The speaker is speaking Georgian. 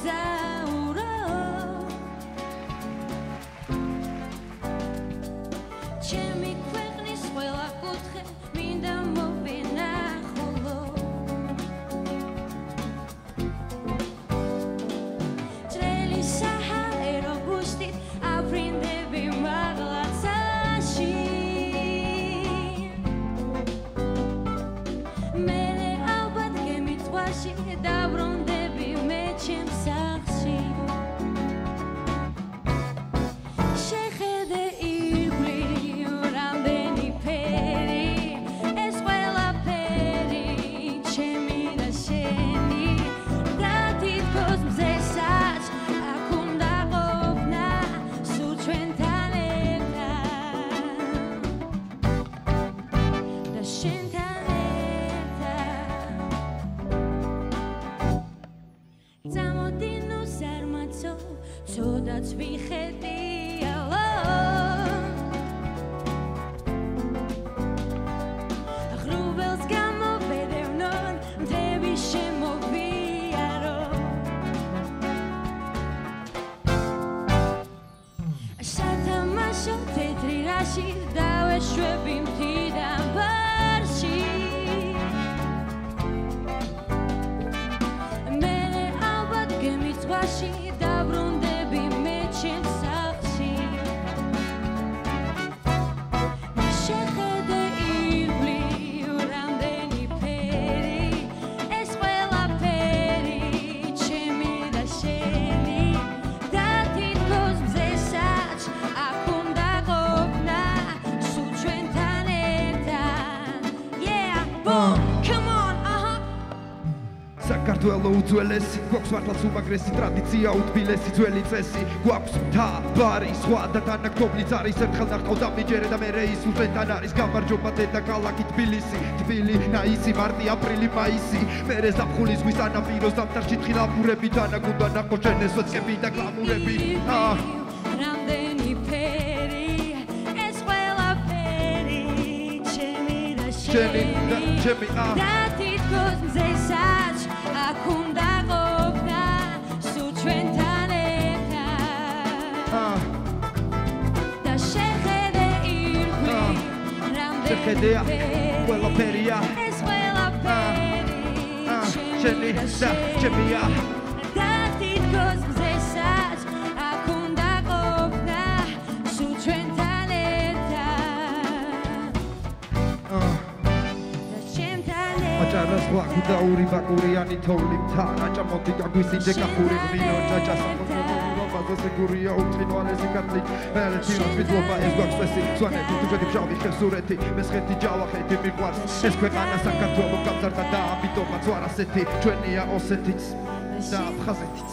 მოგზაურო ჩემი ქვეყნის ყველა კუთხე მინდა მოვინახულო ძველი საჰაერო ბუშტით აფრინდები მაღლაცაში მერე ალბათ გემიწვაში დაბრუნდები მე ჩემს სახლში შეხედე ირგვლივ რამდენი ფერი ეს ყველაფერი ჩემი და შენი და თითქოს მზესაც აქ უნდა ყოფნა სულ ჩვენთან ერთად და შენთან წამოდი ნუ ზარმაცო ცუდაც ვიხედიალო ღრუბელს გამოვედევნონ მდები შემოვიარო სათამაშო თეთრი რაში დავეშვები მთიდან ბარში მერე ალბათ გემიწვაში დაბრუნდები მე ჩემს სახლში შეხედე ირგვლივ რამდენი ფერი ეს ყველაფერი ჩემი და შენი და თითქოს მზესაც აქ უნდა ყოფნა სულ ჩვენთან ერთად yeah boom come on საქართველო უძველესი გვაქვს მართლაც უმაგრესი ტრადიცია უთბილესი ძველი წესი გვაქვს მთავარი სხვა და თანაგდობლიც არის ერთხელ ნახავდა მიჯერე და მერე ის უზენთან არის გამარჯობა დედაქალაქი თბილისი თბილი ნაისი მარტი აპრილი მაისი მერე ზაფხულის ზღვის ანაპიროს დამტარში თხილამურები დანაგუნდა ნახო შენ ეს ვეცკები და გლამურები რამდენი ფერი ეს ყველაფერი ჩემი და შენი და შენი ჩემი და თითქოს მზესაც აქ უნდა ყოფნა სულ ჩვენთან ერთად და შეხედე ირგვლივ შეხედეა ყველაფერია ეს ყველაფერი შენი და ჩემია და თითქოს მზესაც აქ უნდა ყოფნა სულ ჩვენთან ერთად და ჩემთან აჭარას ღვაქ და ური ბაკურიანი თოვლი მთან აჭამოდი გაგვისინჯე კახური ღვინო ჭაჭას ამბაზე გურია უწყინვალესი კატლი მერე თიროს მიდლობა ეს გვაქვს წესი ზვანეთი თუჯედი ფშავი ხევსურეთი მესხეთი ჯავახეთი მიყვარს ეს ქვეყანა საქართველო გამზარდა და ამიტომაც ვარ ასეთი ჩვენია ოსეთიც და აფხაზეთი